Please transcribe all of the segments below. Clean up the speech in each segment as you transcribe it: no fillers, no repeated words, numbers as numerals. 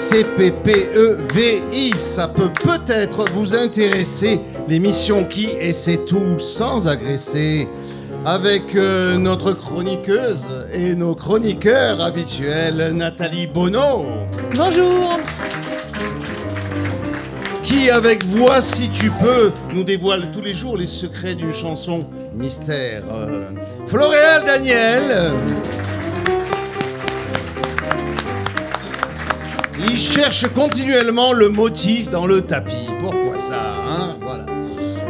CPPEVI, ça peut peut-être vous intéresser, l'émission qui essaie tout sans agresser, avec notre chroniqueuse et nos chroniqueurs habituels, Nathalie Bonneau. Bonjour. Qui, avec Voix si tu peux, nous dévoile tous les jours les secrets d'une chanson mystère. Floréal Daniel. Il cherche continuellement le motif dans le tapis. Pourquoi ça, hein? Voilà.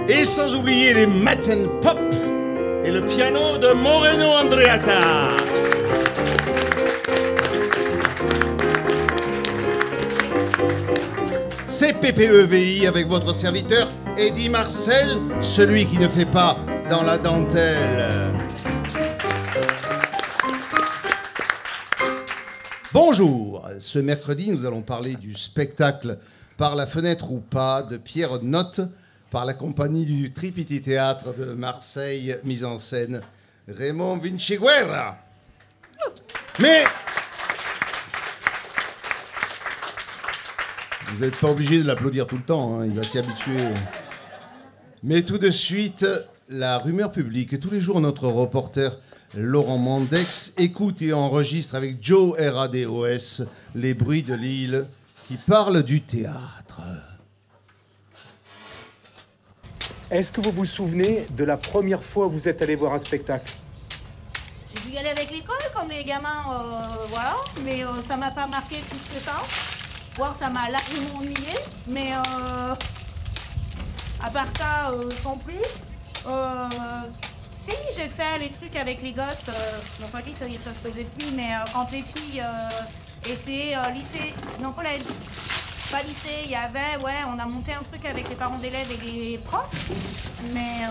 Et sans oublier les Matin Pop et le piano de Moreno Andreatta. C'est PPEVI avec votre serviteur Eddy Marcel, celui qui ne fait pas dans la dentelle. Bonjour, ce mercredi nous allons parler du spectacle Par la fenêtre ou pas de Pierre Notte par la compagnie du Tripiti Théâtre de Marseille, mise en scène Raymond Vinciguerra. Mais vous n'êtes pas obligé de l'applaudir tout le temps, hein, il va s'y habituer. Mais tout de suite, la rumeur publique. Tous les jours, notre reporter Laurent Mandex écoute et enregistre avec Joe RADOS les bruits de l'île qui parlent du théâtre. Est-ce que vous vous souvenez de la première fois où vous êtes allé voir un spectacle? J'ai dû y aller avec l'école, comme les gamins, voilà. Mais ça m'a pas marqué plus que ça. Voire ça m'a largement ennuyé. Mais à part ça, sans plus. Si, j'ai fait les trucs avec les gosses. Non, pas dit, ça se faisait plus, mais quand les filles étaient lycée, non, collège. Pas lycée, il y avait, ouais, on a monté un truc avec les parents d'élèves et les profs. Mais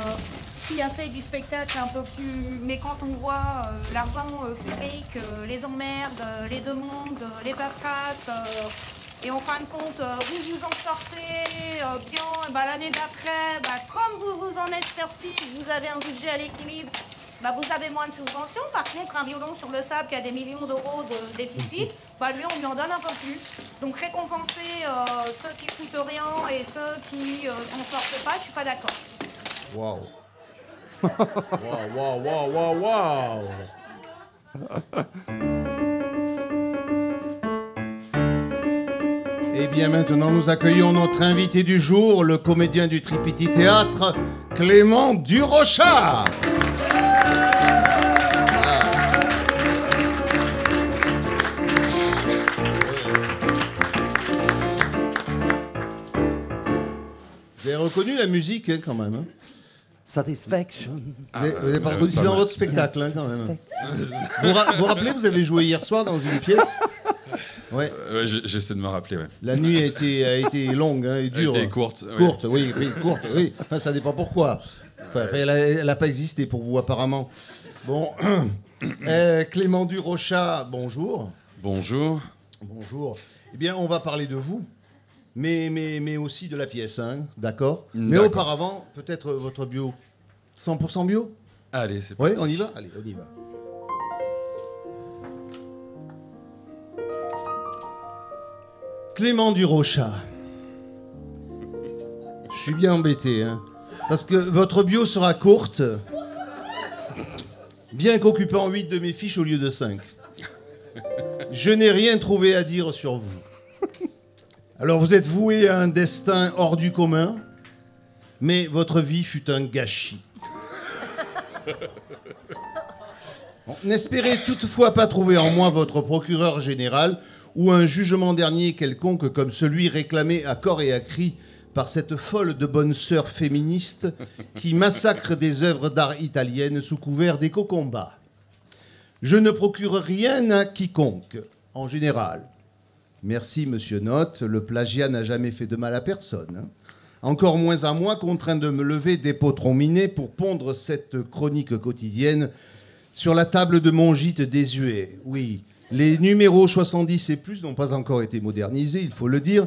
qui a fait du spectacle un peu plus. Mais quand on voit l'argent public, les emmerdes, les demandes, les paperasses. Et en fin de compte, vous vous en sortez bien, bah, l'année d'après, bah, comme vous vous en êtes sorti, vous avez un budget à l'équilibre, bah, vous avez moins de subventions. Par contre, un violon sur le sable qui a des millions d'euros de déficit, bah, lui, on lui en donne un peu plus. Donc récompenser ceux qui foutent rien et ceux qui s'en sortent pas, je suis pas d'accord. Waouh. Waouh, waouh, waouh, waouh, waouh. Et bien maintenant, nous accueillons notre invité du jour, le comédien du Tripiti Théâtre, Clément Durocha. Vous avez reconnu la musique, hein, quand même, hein? Satisfaction. Vous avez pas reconnu, c'est dans votre spectacle, hein, quand même. Vous rappelez, vous avez joué hier soir dans une pièce? Ouais. J'essaie de me rappeler, ouais. La nuit a été longue, hein, et dure. Elle a été courte. Courte, oui, courte, oui. Enfin, ça dépend pourquoi. Enfin, elle n'a pas existé pour vous, apparemment. Bon. Clément Durocha, bonjour. Bonjour. Bonjour. Eh bien, on va parler de vous, mais aussi de la pièce, hein, d'accord? Mais D'accord. auparavant, peut-être votre bio. 100% bio? Allez, c'est Oui, parti. on y va? Allez, on y va. Clément Durocha. Je suis bien embêté, hein, parce que votre bio sera courte, bien qu'occupant 8 de mes fiches au lieu de 5. Je n'ai rien trouvé à dire sur vous. Alors vous êtes voué à un destin hors du commun, mais votre vie fut un gâchis. Bon, n'espérez toutefois pas trouver en moi votre procureur général ou un jugement dernier quelconque comme celui réclamé à corps et à cri par cette folle de bonne sœur féministe qui massacre des œuvres d'art italiennes sous couvert d'éco-combat. Je ne procure rien à quiconque, en général. Merci, monsieur Note. Le plagiat n'a jamais fait de mal à personne. Hein. Encore moins à moi, contraint de me lever des potrons minés pour pondre cette chronique quotidienne sur la table de mon gîte désuet. Oui, les numéros 70 et plus n'ont pas encore été modernisés, il faut le dire,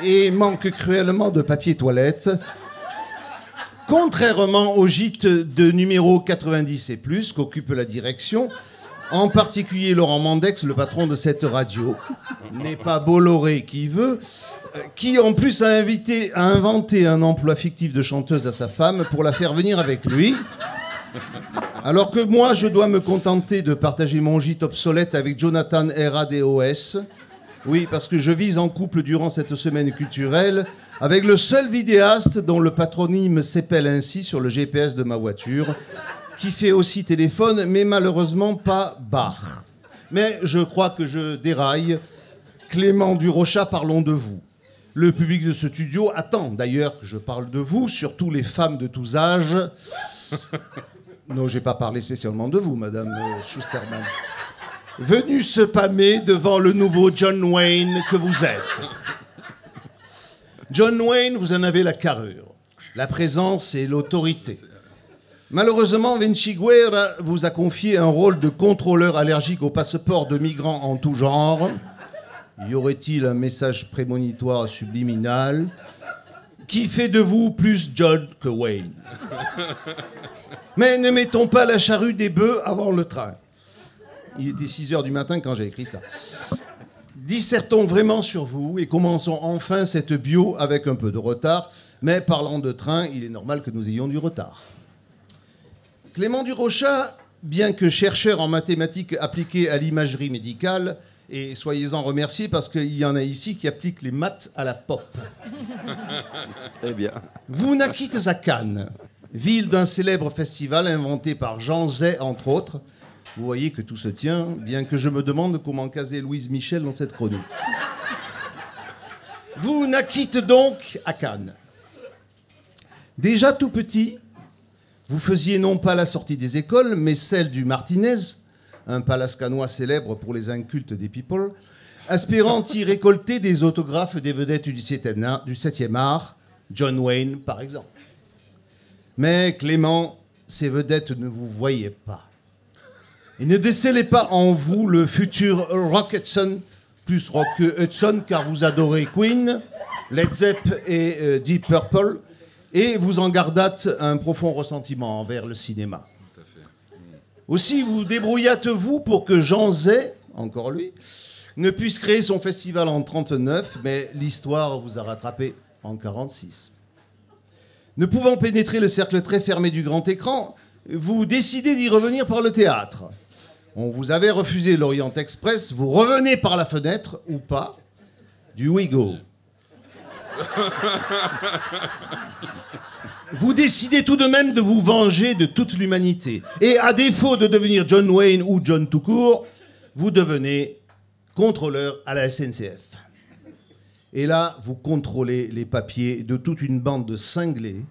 et manquent cruellement de papier toilette. Contrairement au gîte de numéro 90 et plus qu'occupe la direction, en particulier Laurent Mandex, le patron de cette radio, n'est pas Bolloré qui veut, qui en plus a inventé un emploi fictif de chanteuse à sa femme pour la faire venir avec lui. Alors que moi, je dois me contenter de partager mon gîte obsolète avec Jonathan RADOS. Oui, parce que je vise en couple durant cette semaine culturelle avec le seul vidéaste dont le patronyme s'épelle ainsi sur le GPS de ma voiture, qui fait aussi téléphone, mais malheureusement pas bar. Mais je crois que je déraille. Clément Durocha, parlons de vous. Le public de ce studio attend d'ailleurs que je parle de vous, surtout les femmes de tous âges. Non, j'ai pas parlé spécialement de vous, Madame Schusterman. Venu se pâmer devant le nouveau John Wayne que vous êtes. John Wayne, vous en avez la carrure, la présence et l'autorité. Malheureusement, Vinci Guerra vous a confié un rôle de contrôleur allergique aux passeports de migrants en tout genre. Y aurait-il un message prémonitoire subliminal qui fait de vous plus John que Wayne? Mais ne mettons pas la charrue des bœufs avant le train. Il était 6h du matin quand j'ai écrit ça. Dissertons vraiment sur vous et commençons enfin cette bio avec un peu de retard. Mais parlant de train, il est normal que nous ayons du retard. Clément Durocha, bien que chercheur en mathématiques appliquées à l'imagerie médicale, et soyez-en remerciés parce qu'il y en a ici qui appliquent les maths à la pop. Eh bien. Vous naquites à Cannes, ville d'un célèbre festival inventé par Jean Zay, entre autres. Vous voyez que tout se tient, bien que je me demande comment caser Louise Michel dans cette chronique. Vous naquites donc à Cannes. Déjà tout petit, vous faisiez non pas la sortie des écoles, mais celle du Martinez, un palace cannois célèbre pour les incultes des people, aspirant y récolter des autographes des vedettes du 7e art, John Wayne par exemple. Mais Clément, ces vedettes ne vous voyaient pas. Et ne décelez pas en vous le futur Rock Hudson, plus Rock que Hudson, car vous adorez Queen, Led Zepp et Deep Purple, et vous en gardâtes un profond ressentiment envers le cinéma. Tout à fait. Aussi, vous débrouillâtes-vous pour que Jean Zay, encore lui, ne puisse créer son festival en 1939, mais l'histoire vous a rattrapé en 1946. Ne pouvant pénétrer le cercle très fermé du grand écran, vous décidez d'y revenir par le théâtre. On vous avait refusé l'Orient Express, vous revenez par la fenêtre, ou pas, du Ouigo. Vous décidez tout de même de vous venger de toute l'humanité. Et à défaut de devenir John Wayne ou John tout court, vous devenez contrôleur à la SNCF. Et là, vous contrôlez les papiers de toute une bande de cinglés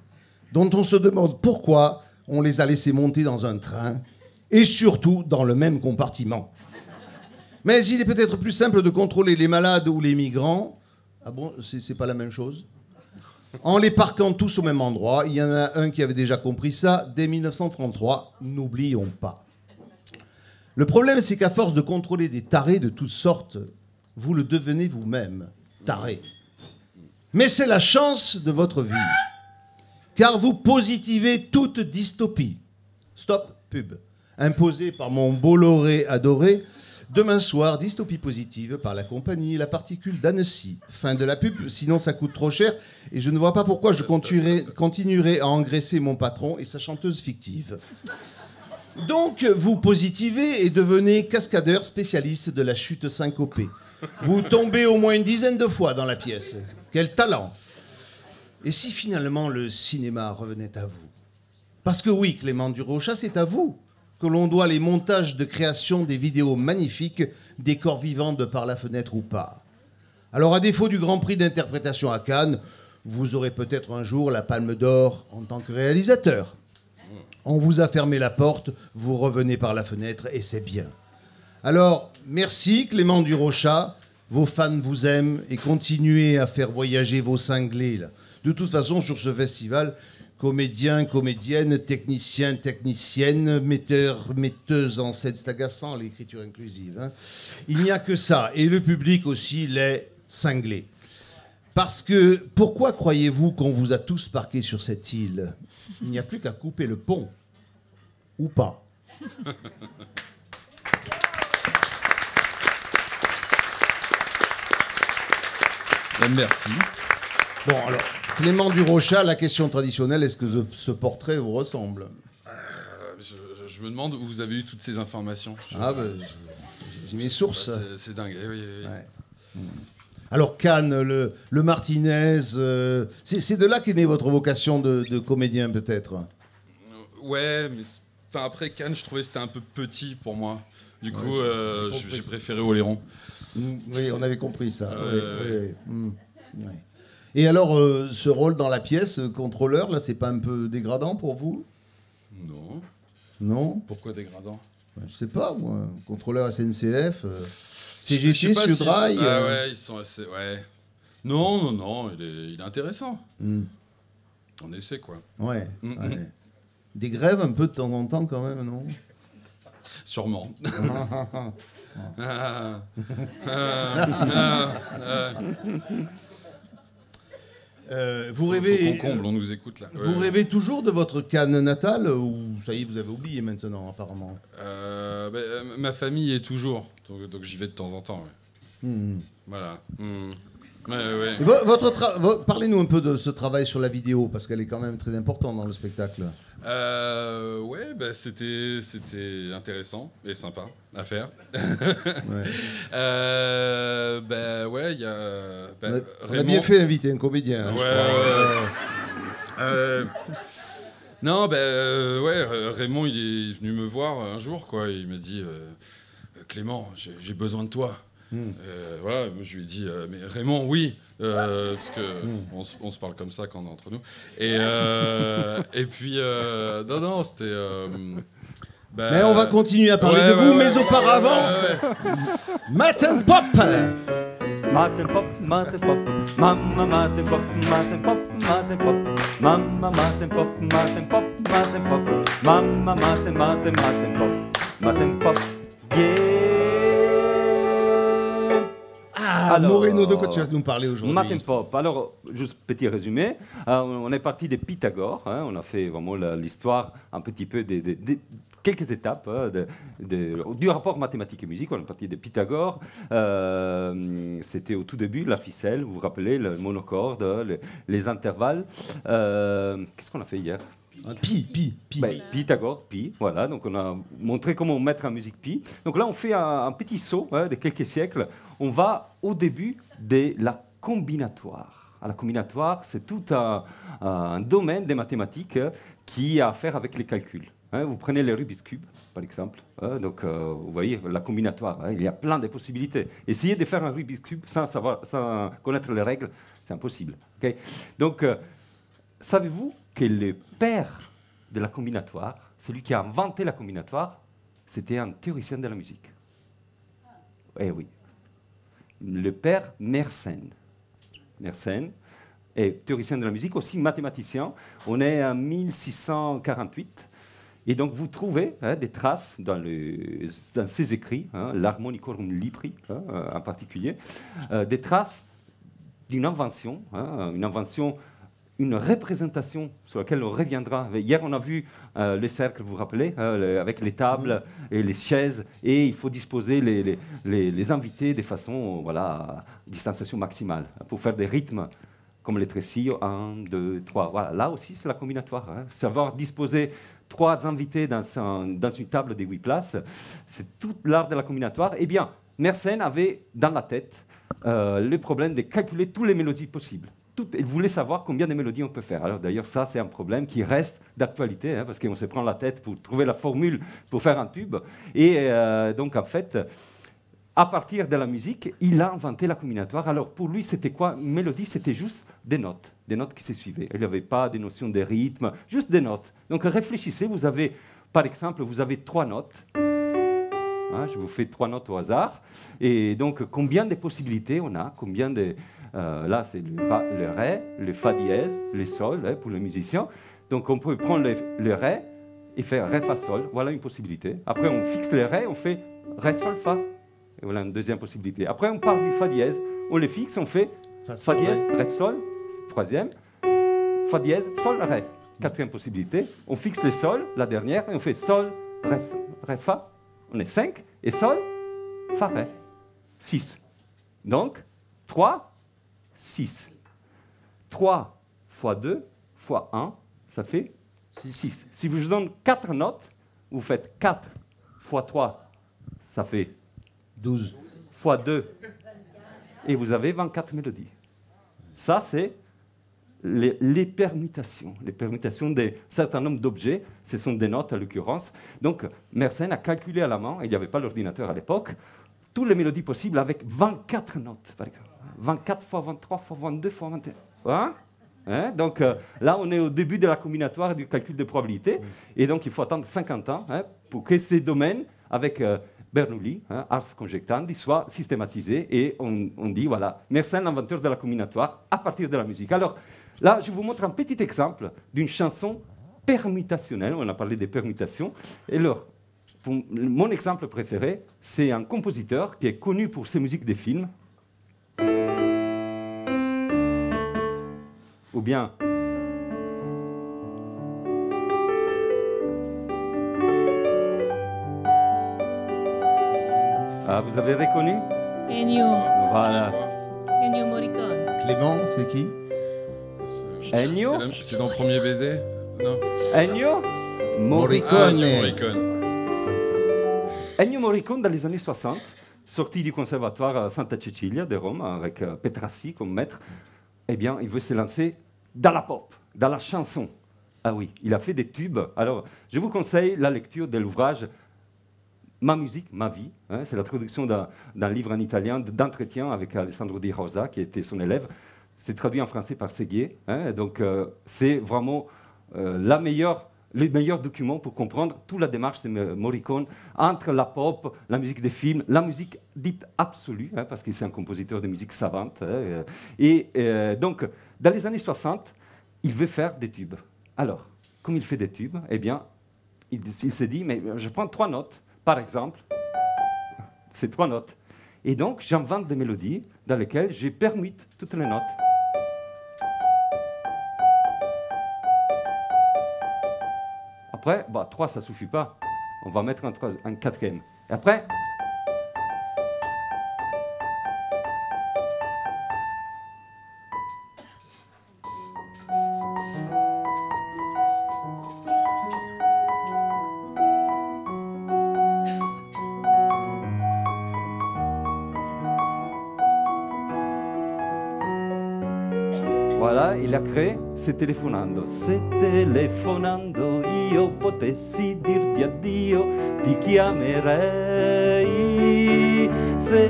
dont on se demande pourquoi on les a laissés monter dans un train et surtout dans le même compartiment. Mais il est peut-être plus simple de contrôler les malades ou les migrants. Ah bon, c'est pas la même chose? En les parquant tous au même endroit. Il y en a un qui avait déjà compris ça dès 1933. N'oublions pas. Le problème, c'est qu'à force de contrôler des tarés de toutes sortes, vous le devenez vous-même, taré. Mais c'est la chance de votre vie. Car vous positivez toute dystopie. Stop, pub. Imposé par mon Bolloré adoré. Demain soir, dystopie positive par la compagnie La Particule d'Annecy. Fin de la pub, sinon ça coûte trop cher. Et je ne vois pas pourquoi je continuerai à engraisser mon patron et sa chanteuse fictive. Donc, vous positivez et devenez cascadeur spécialiste de la chute syncopée. Vous tombez au moins une dizaine de fois dans la pièce. Quel talent! Et si finalement le cinéma revenait à vous? Parce que oui, Clément Durocha, c'est à vous que l'on doit les montages de création des vidéos magnifiques, des corps vivants de par la fenêtre ou pas. Alors à défaut du Grand Prix d'interprétation à Cannes, vous aurez peut-être un jour la Palme d'Or en tant que réalisateur. On vous a fermé la porte, vous revenez par la fenêtre et c'est bien. Alors, merci Clément Durocha, vos fans vous aiment et continuez à faire voyager vos cinglés. Là. De toute façon, sur ce festival, comédiens, comédiennes, techniciens, techniciennes, metteurs, metteuses en scène, c'est agaçant l'écriture inclusive. Hein. Il n'y a que ça. Et le public aussi l'est cinglé. Parce que, pourquoi croyez-vous qu'on vous a tous parqués sur cette île? Il n'y a plus qu'à couper le pont. Ou pas. Merci. Bon, alors, Clément Durocha, la question traditionnelle, est-ce que ce portrait vous ressemble? Je me demande où vous avez eu toutes ces informations. Ah, ben, j'ai mes sources. C'est dingue. Eh oui, oui. Ouais. Alors, Cannes, le Martinez, c'est de là qu'est née votre vocation de comédien, peut-être? Ouais, mais après Cannes, je trouvais que c'était un peu petit pour moi. Du coup, j'ai préféré Oléron. Oui, on avait compris ça. Oui. Et alors, ce rôle dans la pièce, contrôleur, là, c'est pas un peu dégradant pour vous? Non. Non? Pourquoi dégradant? Je sais pas, moi. Contrôleur SNCF, CGT, Sudrail. Ah ouais, ils sont assez... Ouais. Non, il est intéressant. On essaie, quoi. Ouais. Des grèves un peu de temps en temps, quand même, non? Sûrement. Vous rêvez... Faut qu'on comble, on nous écoute, là. Vous rêvez toujours de votre Cannes natale ou ça y est, vous avez oublié maintenant, apparemment? Ma famille est toujours, donc j'y vais de temps en temps. Ouais. Voilà. Ouais. Parlez-nous un peu de ce travail sur la vidéo, parce qu'elle est quand même très importante dans le spectacle. C'était intéressant et sympa à faire. Il y a... on a bien fait inviter un comédien, hein, je crois. Raymond, il est venu me voir un jour, quoi. Il m'a dit Clément, j'ai besoin de toi. Voilà, moi, je lui ai dit mais Raymond, oui, parce que on se parle comme ça quand on est entre nous. Et puis non, c'était. Mais on va continuer à parler de vous, mais auparavant, Matin Pop. Matin Pop, Matin Pop, Mama Matin Pop, Matin Pop, Matin Pop, Mama Matin Pop, Matin Pop, Matin Pop, Mama Matin Pop, Matin Pop, yeah. Alors, Moreno, de quoi tu vas nous parler aujourd'hui? Matin Pop. Alors, juste petit résumé. On est parti des Pythagore. Hein, on a fait vraiment l'histoire un petit peu des quelques étapes du rapport mathématiques et musique. On est parti des Pythagore. C'était au tout début la ficelle, vous vous rappelez, le monocorde, les intervalles. Qu'est-ce qu'on a fait hier? Pi. Pythagore, pi, voilà. Donc on a montré comment mettre en musique pi. Donc là, on fait un petit saut de quelques siècles. On va au début de la combinatoire. La combinatoire, c'est tout un domaine des mathématiques qui a à faire avec les calculs. Vous prenez le Rubik's Cube, par exemple. Donc, vous voyez, la combinatoire, il y a plein de possibilités. Essayez de faire un Rubik's Cube sans connaître les règles, c'est impossible. Okay? Donc, savez-vous que le père de la combinatoire, celui qui a inventé la combinatoire, c'était un théoricien de la musique? Eh oui. Le père Mersenne. Mersenne est théoricien de la musique, aussi mathématicien. On est en 1648. Et donc, vous trouvez des traces dans ses écrits, l'Harmonicorum Libri en particulier, des traces d'une invention, une représentation sur laquelle on reviendra. Hier, on a vu le cercle, vous vous rappelez, avec les tables et les chaises, et il faut disposer les invités de façon, à distanciation maximale, pour faire des rythmes comme les tresillos, 1, 2, 3. Voilà. Là aussi, c'est la combinatoire. Savoir disposer 3 invités dans une table de 8 places, c'est tout l'art de la combinatoire. Eh bien, Mersenne avait dans la tête le problème de calculer toutes les mélodies possibles. Il voulait savoir combien de mélodies on peut faire. Alors d'ailleurs, ça, c'est un problème qui reste d'actualité, parce qu'on se prend la tête pour trouver la formule pour faire un tube. Et donc, en fait, à partir de la musique, il a inventé la combinatoire. Alors, pour lui, c'était quoi? Une mélodie, c'était juste des notes qui se suivaient. Il n'y avait pas de notion de rythme, juste des notes. Donc, réfléchissez, par exemple, vous avez 3 notes. hein. Je vous fais 3 notes au hasard. Et donc, combien de possibilités on a? Combien de... là, c'est le Ré, le Fa dièse, le Sol, hein, pour les musiciens. Donc, on peut prendre le Ré et faire Ré, Fa, Sol. Voilà une possibilité. Après, on fixe le Ré, on fait Ré, Sol, Fa. Et voilà une deuxième possibilité. Après, on part du Fa dièse, on le fixe, on fait Fa dièse, Ré, Sol, troisième. Fa dièse, Sol, Ré. Quatrième possibilité. On fixe le Sol, la dernière, et on fait Sol, Ré, Ré, Fa. On est 5. Et Sol, Fa, Ré. 6. Donc, 3, 6. 3 fois 2 fois 1, ça fait 6. Si je vous donne 4 notes, vous faites 4 fois 3, ça fait 12. Fois 2, et vous avez 24 mélodies. Ça, c'est les permutations. Les permutations d'un certain nombre d'objets, ce sont des notes, en l'occurrence. Donc, Mersenne a calculé à la main, il n'y avait pas l'ordinateur à l'époque, toutes les mélodies possibles avec 24 notes, par exemple. 24 fois 23 fois 22 fois 21. Hein? Donc là, on est au début de la combinatoire et du calcul de probabilité. Et donc, il faut attendre 50 ans pour que ces domaines, avec Bernoulli, Ars Conjectandi, soient systématisés. Et on dit, voilà, Mersenne, l'inventeur de la combinatoire, à partir de la musique. Alors, là, je vous montre un petit exemple d'une chanson permutationnelle. On a parlé des permutations. Et alors, mon exemple préféré, c'est un compositeur qui est connu pour ses musiques des films. Ou bien... Ah, vous avez reconnu? Ennio. Voilà. Ennio Morricone. Clément, c'est qui? Ennio? C'est dans Premier Baiser? Non. Ennio Morricone. Morricone. Ennio Morricone, dans les années 60, sorti du conservatoire Santa Cecilia de Rome, avec Petrassi comme maître, eh bien, il veut se lancer dans la pop, dans la chanson. Ah oui, il a fait des tubes. Alors, je vous conseille la lecture de l'ouvrage Ma musique, ma vie. C'est la traduction d'un livre en italien, d'entretien avec Alessandro Di Rosa, qui était son élève. C'est traduit en français par Séguier. Donc, c'est vraiment le meilleur document pour comprendre toute la démarche de Morricone entre la pop, la musique des films, la musique dite absolue, parce qu'il est un compositeur de musique savante. Et donc, dans les années 60, il veut faire des tubes. Alors, comme il fait des tubes, eh bien, il s'est dit, mais je prends 3 notes, par exemple, ces 3 notes. Et donc, j'invente des mélodies dans lesquelles je permute toutes les notes. Après, 3, ça ne suffit pas. On va mettre un quatrième. Et après... Voilà, il a créé Se telefonando. Se telefonando io potessi dirti addio, ti chiamerei. Se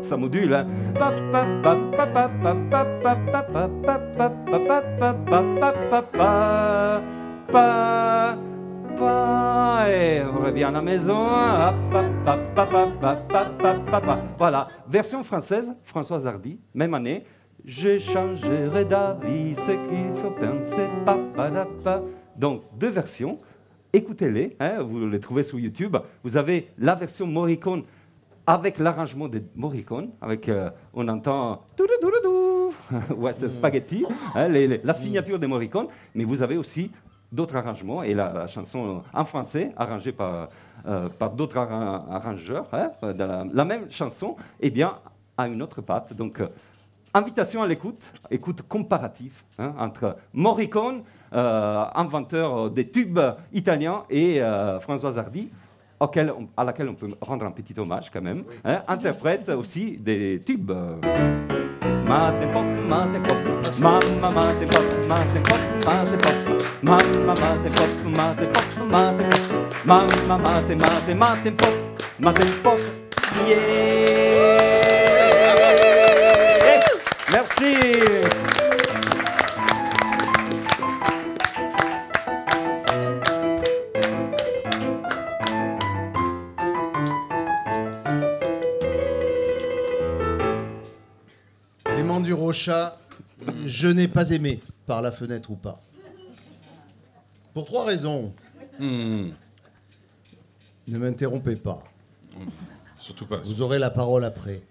ça module, hein. Et on revient à la maison. Voilà, version française, Françoise Hardy, même année. Je changerai d'avis, ce qu'il faut penser. Donc, 2 versions. Écoutez-les, vous les trouvez sur YouTube. Vous avez la version Morricone avec l'arrangement de Morricone, avec on entend Western Spaghetti, la signature de Morricone, mais vous avez aussi d'autres arrangements et la chanson en français arrangée par d'autres arrangeurs, la même chanson, eh bien à une autre patte. Donc invitation à l'écoute, écoute comparative entre Morricone, inventeur des tubes italiens, et Françoise Hardy, à laquelle on peut rendre un petit hommage quand même, interprète aussi des tubes. Mate pop, mate pop, mamma mate pop, mate pop, mate pop, mamma mate pop, mate pop, mate pop, mamma mate pop, mate pop, Merci. Clément Durocha, je n'ai pas aimé par la fenêtre ou pas. Pour 3 raisons. Ne m'interrompez pas. Surtout pas. Vous aurez la parole après.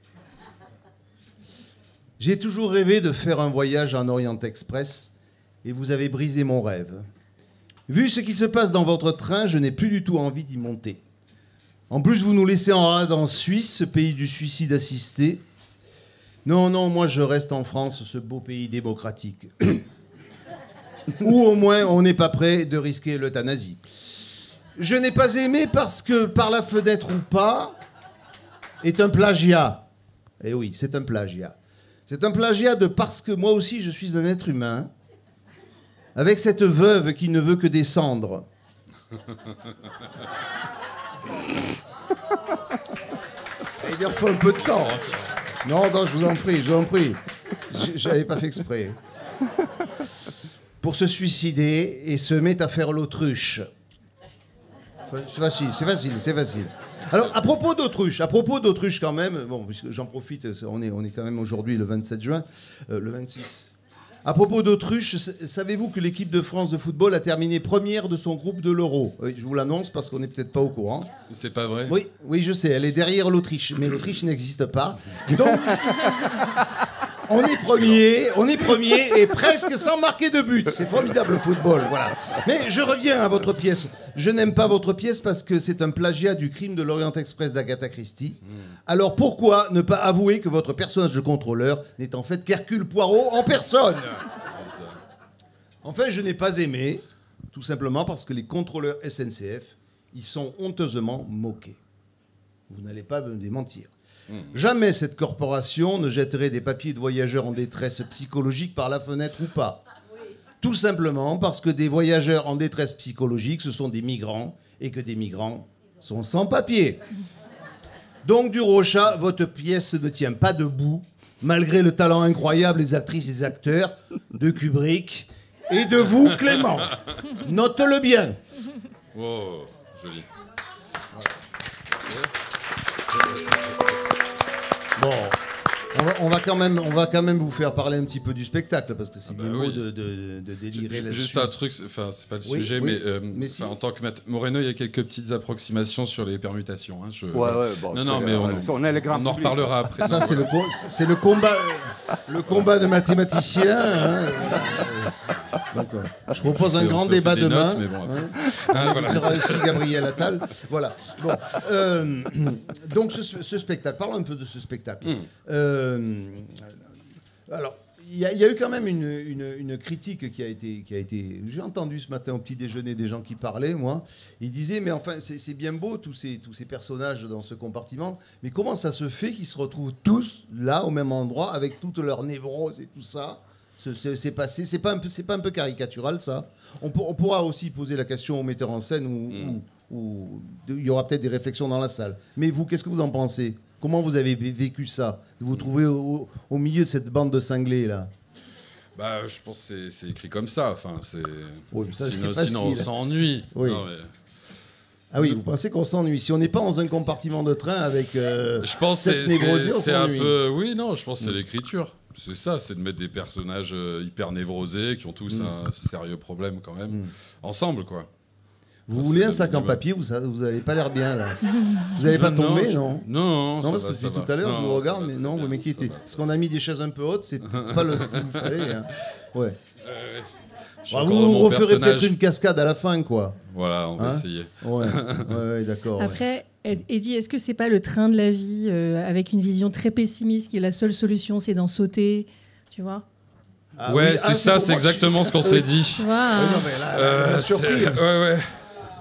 J'ai toujours rêvé de faire un voyage en Orient Express et vous avez brisé mon rêve. Vu ce qui se passe dans votre train, je n'ai plus du tout envie d'y monter. En plus, vous nous laissez en rade en Suisse, ce pays du suicide assisté. Non, non, moi je reste en France, ce beau pays démocratique. Ou au moins, on n'est pas prêt de risquer l'euthanasie. Je n'ai pas aimé parce que par la fenêtre ou pas est un plagiat. Eh oui, c'est un plagiat. C'est un plagiat de parce que moi aussi je suis un être humain, avec cette veuve qui ne veut que descendre. Il leur faut un peu de temps. Non, non, je vous en prie, je vous en prie. J'avais pas fait exprès. Pour se suicider et se met à faire l'autruche. C'est facile, c'est facile, c'est facile. Alors, à propos d'autruche quand même, bon, puisque j'en profite, on est quand même aujourd'hui le 27 juin, le 26. À propos d'autruche, savez-vous que l'équipe de France de football a terminé première de son groupe de l'Euro? Oui, je vous l'annonce parce qu'on n'est peut-être pas au courant. C'est pas vrai? Oui, oui, je sais, elle est derrière l'Autriche, mais l'Autriche n'existe pas. Donc, on est premier et presque sans marquer de but. C'est formidable le football, voilà. Mais je reviens à votre pièce. Je n'aime pas votre pièce parce que c'est un plagiat du Crime de l'Orient Express d'Agatha Christie. Alors pourquoi ne pas avouer que votre personnage de contrôleur n'est en fait qu'Hercule Poirot en personne? Enfin, je n'ai pas aimé, tout simplement parce que les contrôleurs SNCF, ils sont honteusement moqués. Vous n'allez pas me démentir. Jamais cette corporation ne jetterait des papiers de voyageurs en détresse psychologique par la fenêtre ou pas. Tout simplement parce que des voyageurs en détresse psychologique, ce sont des migrants, et que des migrants sont sans papier. Donc, Durocha, votre pièce ne tient pas debout, malgré le talent incroyable des actrices et des acteurs, de Kubrick, et de vous, Clément. Note-le bien. Oh, joli. Bon, on va quand même vous faire parler un petit peu du spectacle, parce que c'est bien beau de délirer là-dessus. Juste un truc, enfin c'est pas le Oui, sujet, oui, mais si. en tant que maître Moreno, il y a quelques petites approximations sur les permutations. Hein, Bon, non, mais on en reparlera après. Ça, c'est le combat de mathématiciens. Hein. Donc, je propose un grand débat demain. Notes, mais bon, après. Voilà. Il y aura aussi Gabriel Attal. Voilà. Bon, donc ce spectacle, parlons un peu de ce spectacle. Alors, il y a eu quand même une critique qui a été. J'ai entendu ce matin au petit déjeuner des gens qui parlaient, moi. Ils disaient, mais enfin, c'est bien beau tous ces personnages dans ce compartiment, mais comment ça se fait qu'ils se retrouvent tous là au même endroit avec toutes leurs névroses et tout ça? C'est passé, c'est pas un peu caricatural ça? On pourra aussi poser la question au metteur en scène où il y aura peut-être des réflexions dans la salle. Mais vous, qu'est-ce que vous en pensez? Comment vous avez vécu ça, de vous trouver au milieu de cette bande de cinglés là? Bah, je pense que c'est écrit comme ça. Enfin, Oui, mais ça, sinon facile. on s'ennuie. Oui. Non, mais... Ah oui, vous pensez qu'on s'ennuie? Si on n'est pas dans un compartiment de train avec je pense cette névrosée, on c'est un s'ennuie. peu. Oui, non, je pense que c'est l'écriture. C'est ça, c'est de mettre des personnages hyper névrosés qui ont tous un sérieux problème quand même ensemble, quoi. Vous voulez un sac en papier? Vous n'avez pas l'air bien là. Vous n'allez pas tomber, non? Non, Non, parce que c'est tout à l'heure, je vous regarde, mais non, vous m'inquiétez. Parce qu'on a mis des chaises un peu hautes, c'est pas ce qu'il vous fallait. Hein. Ouais. Vous nous referez peut-être une cascade à la fin, quoi. Voilà, on va essayer. Ouais, d'accord. Après, Eddie, est-ce que c'est pas le train de la vie avec une vision très pessimiste qui est la seule solution, c'est d'en sauter, tu vois? Ah, ouais, oui, c'est ça, c'est exactement ce qu'on s'est dit. Tu vois, hein. Non, mais là, la surprise. Ouais.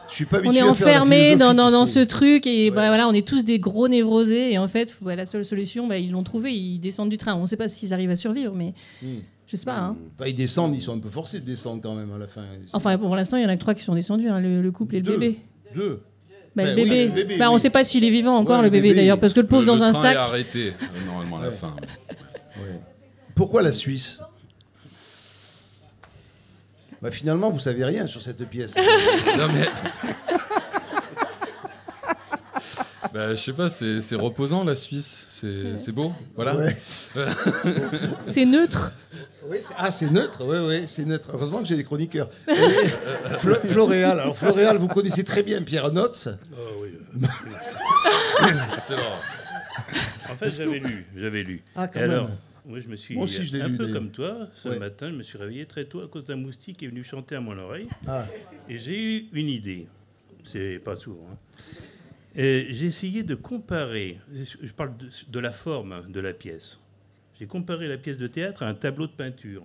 Je suis pas On habitué est à faire la enfermés philosophie, dans tu ce sais. truc et bah, voilà, on est tous des gros névrosés et en fait, la seule solution, ils l'ont trouvé, ils descendent du train. On ne sait pas s'ils arrivent à survivre, mais je sais pas. Hein. Enfin, ils descendent, ils sont un peu forcés de descendre quand même à la fin. Enfin, pour l'instant, il y en a que 3 qui sont descendus, hein, le couple et le bébé. Deux. Le Enfin, bébé. oui, le bébé, On ne oui. sait pas s'il est vivant encore, Ouais, le le bébé bébé, d'ailleurs, parce que le pauvre dans un train sac. est arrêté, normalement, à la fin. Ouais. Pourquoi la Suisse? Bah, finalement, vous savez rien sur cette pièce. Non, mais... Bah, je sais pas, c'est reposant, la Suisse. C'est beau, voilà. Ouais. C'est neutre. Oui, c'est neutre, oui, c'est neutre. Heureusement que j'ai des chroniqueurs. Floréal, alors Floréal, vous connaissez très bien Pierre Notz. Oh oui. Excellent. En fait, j'avais lu. Ah, quand Et alors, même. moi, je me suis Moi aussi, je l'ai un lu, peu d'ailleurs. comme toi. Ce Ouais. matin, je me suis réveillé très tôt à cause d'un moustique qui est venu chanter à mon oreille. Ah. Et j'ai eu une idée. C'est pas souvent. Hein. Et j'ai essayé de comparer. Je parle de la forme de la pièce. J'ai comparé la pièce de théâtre à un tableau de peinture.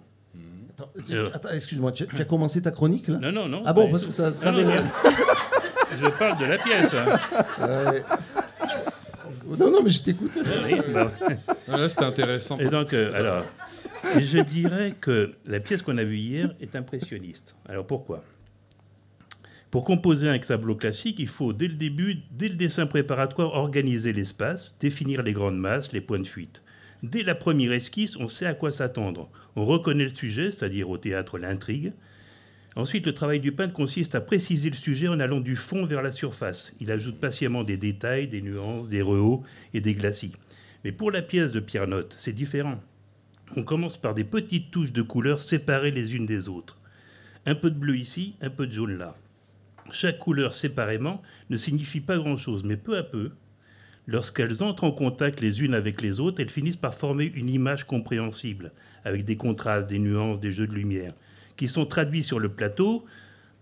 Attends, excuse-moi, tu as commencé ta chronique là? Non. Ah bon, pas parce du que tout. ça Non, avait non, l'air. Je parle de la pièce. Hein. Non, mais je t'écoute. Oui, bah, Là, c'était intéressant. Et donc, alors, et je dirais que la pièce qu'on a vue hier est impressionniste. Alors pourquoi? Pour composer un tableau classique, il faut, dès le début, dès le dessin préparatoire, organiser l'espace, définir les grandes masses, les points de fuite. Dès la première esquisse, on sait à quoi s'attendre. On reconnaît le sujet, c'est-à-dire au théâtre l'intrigue. Ensuite, le travail du peintre consiste à préciser le sujet en allant du fond vers la surface. Il ajoute patiemment des détails, des nuances, des rehauts et des glacis. Mais pour la pièce de Pierre Notz, c'est différent. On commence par des petites touches de couleurs séparées les unes des autres. Un peu de bleu ici, un peu de jaune là. Chaque couleur séparément ne signifie pas grand-chose, mais peu à peu, lorsqu'elles entrent en contact les unes avec les autres, elles finissent par former une image compréhensible, avec des contrastes, des nuances, des jeux de lumière, qui sont traduits sur le plateau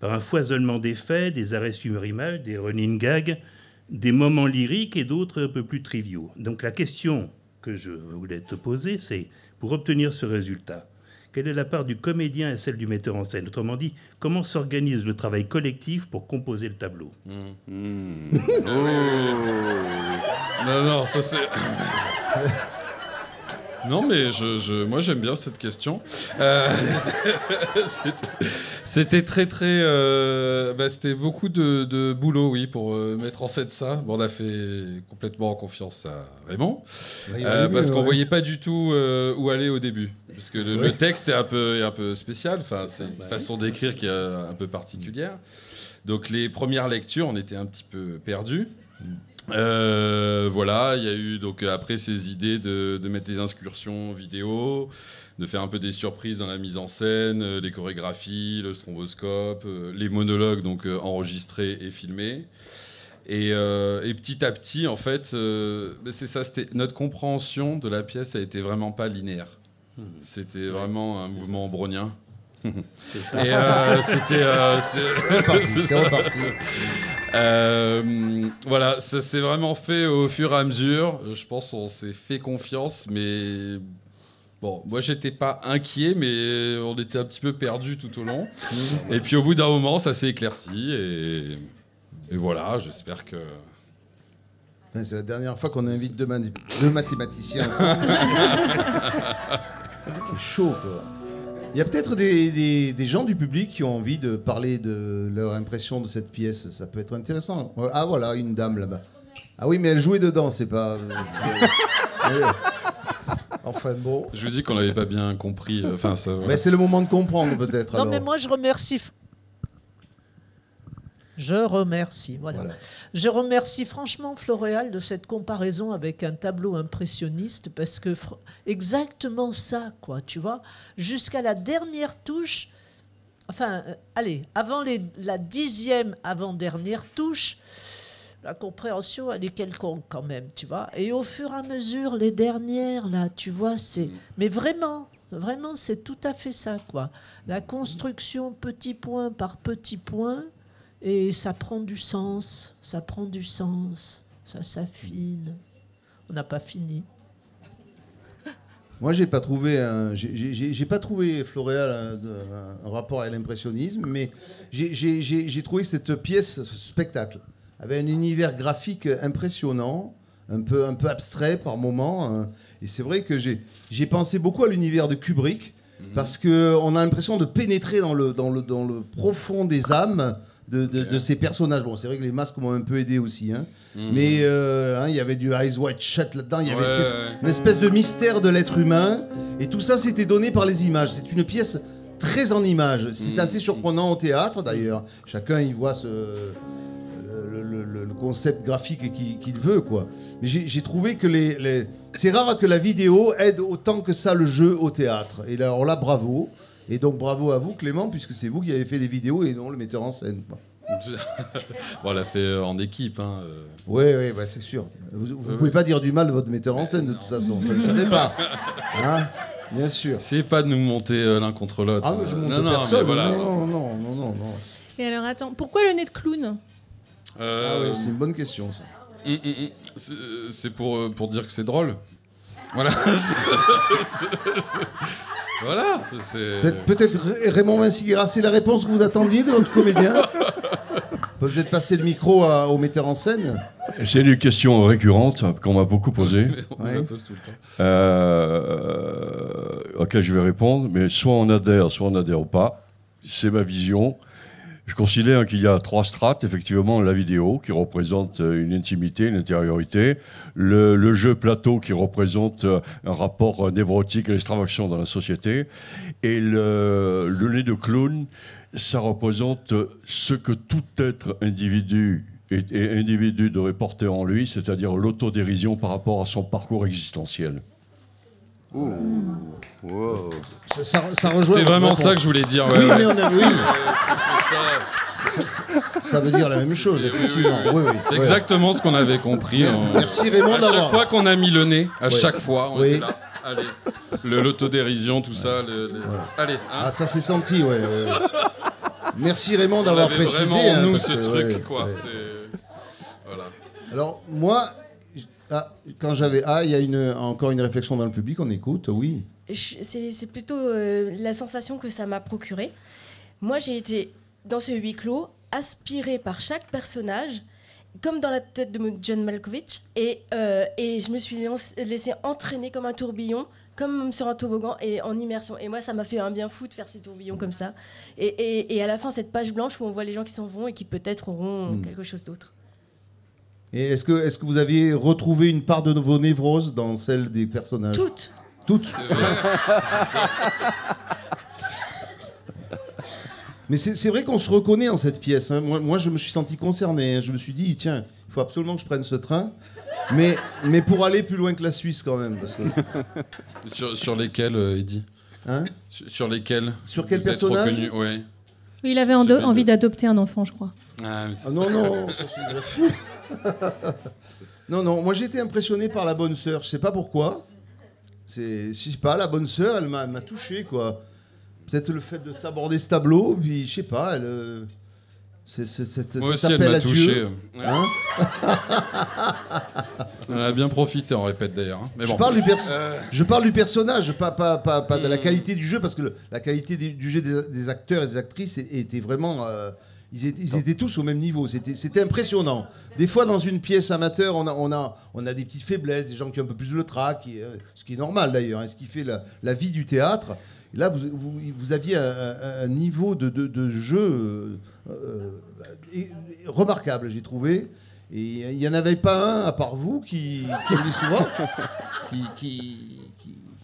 par un foisonnement d'effets, des arrêts sur image, des running gags, des moments lyriques et d'autres un peu plus triviaux. Donc la question que je voulais te poser, c'est, pour obtenir ce résultat, quelle est la part du comédien et celle du metteur en scène? Autrement dit, comment s'organise le travail collectif pour composer le tableau? Non, ça c'est... Non, mais moi j'aime bien cette question. C'était très c'était beaucoup de boulot, oui, pour mettre en scène ça. Bon, on a fait complètement confiance à Raymond, parce qu'on voyait pas du tout où aller au début, parce que le texte est un peu spécial. Enfin, c'est une façon d'écrire qui est un peu particulière. Donc les premières lectures, on était un petit peu perdus. Voilà, il y a eu donc après ces idées de mettre des incursions vidéo, de faire un peu des surprises dans la mise en scène, les chorégraphies, le stromboscope, les monologues donc enregistrés et filmés. Et petit à petit, en fait, c'est ça, c'était notre compréhension de la pièce a été vraiment pas linéaire. C'était vraiment un mouvement brownien. C'est ça. Et C'est reparti. Voilà, ça s'est vraiment fait au fur et à mesure. Je pense qu'on s'est fait confiance, mais bon, moi j'étais pas inquiet, mais on était un petit peu perdus tout au long. Et puis au bout d'un moment, ça s'est éclairci et voilà, j'espère que... Enfin, c'est la dernière fois qu'on invite deux mathématiciens ensemble. C'est chaud, quoi. Il y a peut-être des gens du public qui ont envie de parler de leur impression de cette pièce. Ça peut être intéressant. Ah voilà, une dame là-bas. Ah oui, mais elle jouait dedans, c'est pas... Enfin bon. Je vous dis qu'on n'avait pas bien compris. Enfin, ça, voilà. Mais c'est le moment de comprendre peut-être. Non, alors. mais moi, je remercie. Voilà. Je remercie franchement Floréal de cette comparaison avec un tableau impressionniste, parce que exactement ça, quoi, tu vois, jusqu'à la dernière touche, enfin, allez, avant la 10e avant-dernière touche, la compréhension, elle est quelconque quand même, tu vois, et au fur et à mesure, les dernières, là, tu vois, c'est... Mais vraiment, c'est tout à fait ça, quoi. La construction petit point par petit point... Et ça prend du sens, ça s'affine. On n'a pas fini. Moi, j'ai pas trouvé Floréal un rapport à l'impressionnisme, mais j'ai trouvé cette pièce, ce spectacle, avait un univers graphique impressionnant, un peu abstrait par moments. Et c'est vrai que j'ai pensé beaucoup à l'univers de Kubrick, parce qu'on a l'impression de pénétrer dans le profond des âmes, de ces personnages. Bon, c'est vrai que les masques m'ont un peu aidé aussi, hein. Mais il y avait du Eyes Wide Shut là-dedans, il y avait une espèce de mystère de l'être humain, et tout ça c'était donné par les images. C'est une pièce très en images. C'est assez surprenant au théâtre d'ailleurs. Chacun y voit le concept graphique qu'il veut, quoi. Mais j'ai trouvé que c'est rare que la vidéo aide autant que ça le jeu au théâtre. Et alors là, bravo. Et donc bravo à vous, Clément, puisque c'est vous qui avez fait des vidéos et non le metteur en scène, quoi. Bon, on l'a fait en équipe. Hein. Oui, bah, c'est sûr. Vous pouvez pas dire du mal de votre metteur en scène, de toute façon. Ça ne se fait pas. Hein, bien sûr. C'est pas de nous monter l'un contre l'autre. Ah, mais je monte personne. Voilà. Non. Et alors, attends, pourquoi le nez de clown? Ah oui, c'est une bonne question, ça. C'est pour dire que c'est drôle. Voilà. Voilà. Peut-être Raymond Vinciguerra, c'est la réponse que vous attendiez de votre comédien. Peut-être passer le micro au metteur en scène. C'est une question récurrente qu'on m'a beaucoup posée. On la pose tout le temps. Auquel je vais répondre, mais soit on adhère pas. C'est ma vision. Je considère qu'il y a 3 strates, effectivement, la vidéo qui représente une intimité, une intériorité, le jeu plateau qui représente un rapport névrotique à l'extraversion dans la société, et le nez de clown, ça représente ce que tout être individu et individu devrait porter en lui, c'est-à-dire l'autodérision par rapport à son parcours existentiel. Ouh. Wow. Ça rejoint. C'est vraiment ça que je voulais dire. Oui, mais ça veut dire la même chose, effectivement. Oui. C'est exactement ce qu'on avait compris. Merci Raymond à chaque fois qu'on a mis le nez, chaque fois, on était là. Allez, l'autodérision, tout ça. Allez. Hein. Ah, ça s'est senti, ouais. Merci Raymond d'avoir précisé. Vraiment en nous parce ce que, truc, quoi. Ouais. Voilà. Alors moi, quand j'avais il y a encore une réflexion dans le public. On écoute, oui. C'est plutôt la sensation que ça m'a procuré. Moi, j'ai été dans ce huis clos, aspirée par chaque personnage, comme dans la tête de John Malkovich, et je me suis laissée entraîner comme un tourbillon, comme sur un toboggan, et en immersion. Et moi, ça m'a fait un bien fou de faire ces tourbillons comme ça. Et à la fin, cette page blanche où on voit les gens qui s'en vont et qui peut-être auront quelque chose d'autre. Et est-ce que vous aviez retrouvé une part de vos névroses dans celle des personnages? Toutes. Mais c'est vrai qu'on se reconnaît dans cette pièce, hein. Moi, je me suis senti concerné, hein. Je me suis dit, tiens, il faut absolument que je prenne ce train. Mais pour aller plus loin que la Suisse, quand même. Parce que... sur lesquels, Eddy, hein? Sur lesquels? Sur quel personnage? Oui. Oui, il avait envie d'adopter un enfant, je crois. Non, ça non, moi j'ai été impressionné par la bonne sœur. Je sais pas pourquoi. Je sais pas, la bonne sœur, elle m'a touché, quoi. Peut-être le fait de s'aborder ce tableau, puis je sais pas, moi aussi, elle m'a touché. Hein? On a bien profité, on répète d'ailleurs. Hein. Mais bon. Je parle du personnage, pas de la qualité du jeu, parce que la qualité du jeu des acteurs et des actrices était vraiment... Ils étaient tous au même niveau, c'était impressionnant. Des fois, dans une pièce amateur, on a des petites faiblesses, des gens qui ont un peu plus le trac, ce qui est normal d'ailleurs, hein, ce qui fait la vie du théâtre. Et là, vous aviez un niveau de jeu remarquable, j'ai trouvé. Et il n'y en avait pas un, à part vous, qui venait souvent, qui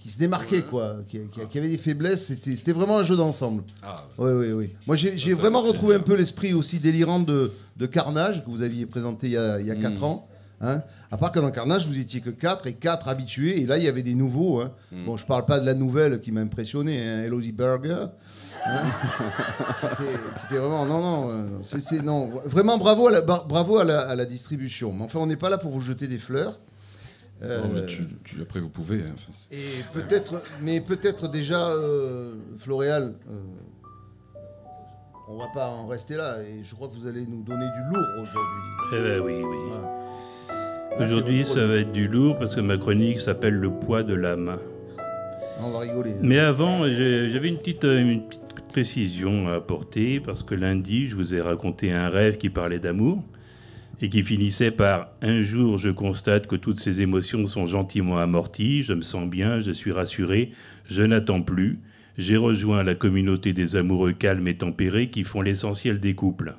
se démarquait, quoi, qui avait des faiblesses. C'était vraiment un jeu d'ensemble. Oui. Moi, j'ai vraiment retrouvé un peu l'esprit aussi délirant de Carnage, que vous aviez présenté il y a 4 ans. Hein, à part que dans Carnage, vous étiez que 4 et 4 habitués, et là, il y avait des nouveaux. Hein. Bon, je parle pas de la nouvelle qui m'a impressionné, hein, Elodie Berger. Hein, qui était vraiment... Non, vraiment bravo à la distribution. Mais enfin, on n'est pas là pour vous jeter des fleurs. Non, mais après, vous pouvez. Hein, et peut-être déjà, Floréal, on va pas en rester là. Et je crois que vous allez nous donner du lourd aujourd'hui. Eh ben oui. Voilà. Aujourd'hui, ça va être du lourd parce que ma chronique s'appelle Le poids de l'âme. On va rigoler. Mais avant, j'avais une petite précision à apporter parce que lundi, je vous ai raconté un rêve qui parlait d'amour et qui finissait par « Un jour, je constate que toutes ces émotions sont gentiment amorties, je me sens bien, je suis rassuré, je n'attends plus, j'ai rejoint la communauté des amoureux calmes et tempérés qui font l'essentiel des couples. »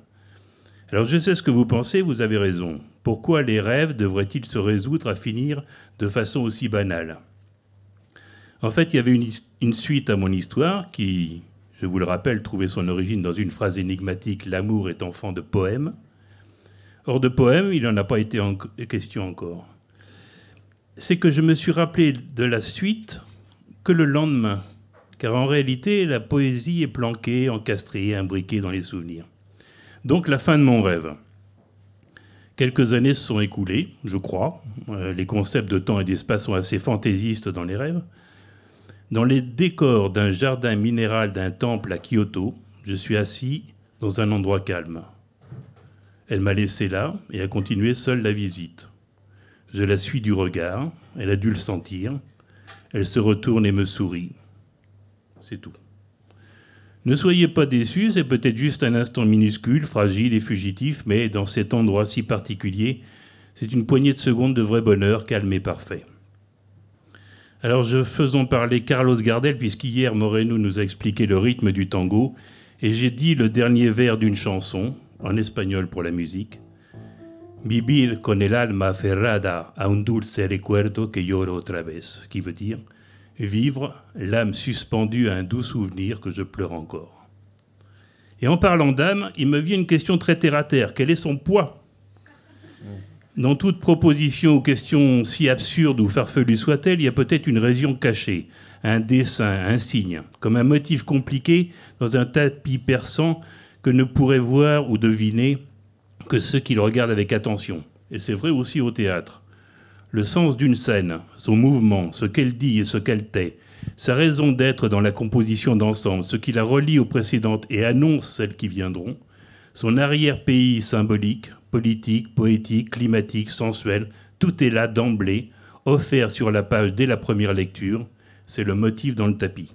Alors je sais ce que vous pensez, vous avez raison. Pourquoi les rêves devraient-ils se résoudre à finir de façon aussi banale? En fait, il y avait une suite à mon histoire qui, je vous le rappelle, trouvait son origine dans une phrase énigmatique « L'amour est enfant de poème ». Or, de poème, il n'en a pas été question encore. C'est que je me suis rappelé de la suite que le lendemain, car en réalité, la poésie est planquée, encastrée, imbriquée dans les souvenirs. Donc, la fin de mon rêve. Quelques années se sont écoulées, je crois. Les concepts de temps et d'espace sont assez fantaisistes dans les rêves. Dans les décors d'un jardin minéral d'un temple à Kyoto, je suis assis dans un endroit calme. Elle m'a laissé là et a continué seule la visite. Je la suis du regard, elle a dû le sentir. Elle se retourne et me sourit. C'est tout. Ne soyez pas déçus, c'est peut-être juste un instant minuscule, fragile et fugitif, mais dans cet endroit si particulier, c'est une poignée de secondes de vrai bonheur, calme et parfait. Alors faisons parler Carlos Gardel, puisqu'hier Moreno nous a expliqué le rythme du tango, et j'ai dit le dernier vers d'une chanson, en espagnol pour la musique. Vivir con el alma aferrada a un dulce recuerdo que lloro otra vez, qui veut dire vivre l'âme suspendue à un doux souvenir que je pleure encore. Et en parlant d'âme, il me vient une question très terre-à-terre. Quel est son poids? Dans toute proposition ou question si absurde ou farfelue soit-elle, il y a peut-être une raison cachée, un dessin, un signe, comme un motif compliqué dans un tapis persan que ne pourraient voir ou deviner que ceux qui le regardent avec attention. Et c'est vrai aussi au théâtre. Le sens d'une scène, son mouvement, ce qu'elle dit et ce qu'elle tait, sa raison d'être dans la composition d'ensemble, ce qui la relie aux précédentes et annonce celles qui viendront, son arrière-pays symbolique, politique, poétique, climatique, sensuel, tout est là d'emblée, offert sur la page dès la première lecture. C'est le motif dans le tapis.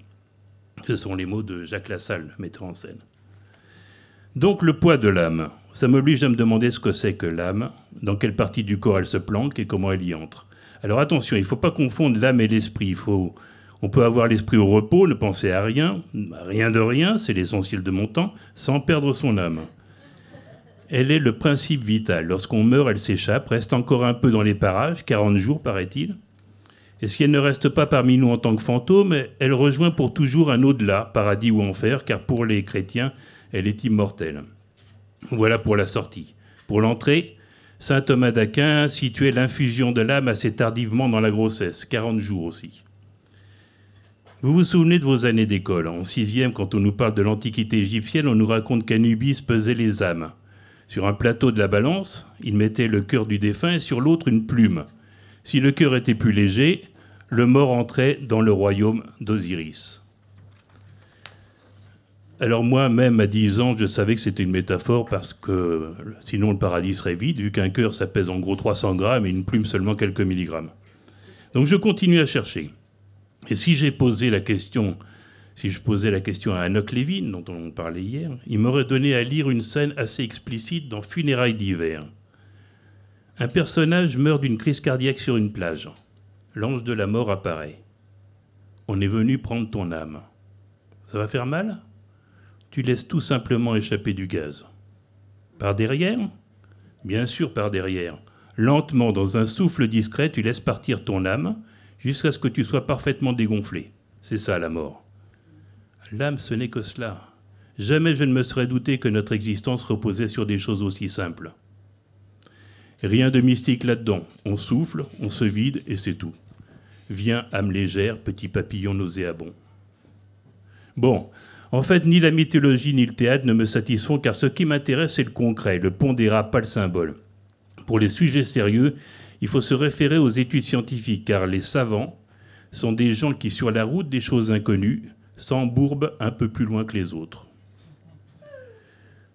Ce sont les mots de Jacques Lassalle, metteur en scène. Donc le poids de l'âme, ça m'oblige à me demander ce que c'est que l'âme, dans quelle partie du corps elle se planque et comment elle y entre. Alors attention, il ne faut pas confondre l'âme et l'esprit. On peut avoir l'esprit au repos, ne penser à rien de rien, c'est l'essentiel de mon temps, sans perdre son âme. Elle est le principe vital. Lorsqu'on meurt, elle s'échappe, reste encore un peu dans les parages, 40 jours paraît-il. Et si elle ne reste pas parmi nous en tant que fantôme, elle rejoint pour toujours un au-delà, paradis ou enfer, car pour les chrétiens, elle est immortelle. Voilà pour la sortie. Pour l'entrée, saint Thomas d'Aquin situait l'infusion de l'âme assez tardivement dans la grossesse, 40 jours aussi. Vous vous souvenez de vos années d'école. En 6e, quand on nous parle de l'Antiquité égyptienne, on nous raconte qu'Anubis pesait les âmes. Sur un plateau de la balance, il mettait le cœur du défunt et sur l'autre une plume. Si le cœur était plus léger, le mort entrait dans le royaume d'Osiris. Alors moi, même à 10 ans, je savais que c'était une métaphore parce que sinon le paradis serait vide, vu qu'un cœur, ça pèse en gros 300 grammes et une plume seulement quelques milligrammes. Donc je continue à chercher. Et si je posais la question à Enoch Levin, dont on parlait hier, il m'aurait donné à lire une scène assez explicite dans Funérailles d'hiver. Un personnage meurt d'une crise cardiaque sur une plage. L'ange de la mort apparaît. On est venu prendre ton âme. Ça va faire mal ? Tu laisses tout simplement échapper du gaz. Par derrière ? Bien sûr par derrière. Lentement, dans un souffle discret, tu laisses partir ton âme jusqu'à ce que tu sois parfaitement dégonflé. C'est ça la mort. L'âme, ce n'est que cela. Jamais je ne me serais douté que notre existence reposait sur des choses aussi simples. Rien de mystique là-dedans. On souffle, on se vide et c'est tout. Viens, âme légère, petit papillon nauséabond. Bon, en fait, ni la mythologie ni le théâtre ne me satisfont car ce qui m'intéresse, c'est le concret, le pondérat, pas le symbole. Pour les sujets sérieux, il faut se référer aux études scientifiques car les savants sont des gens qui, sur la route des choses inconnues, s'embourbent un peu plus loin que les autres.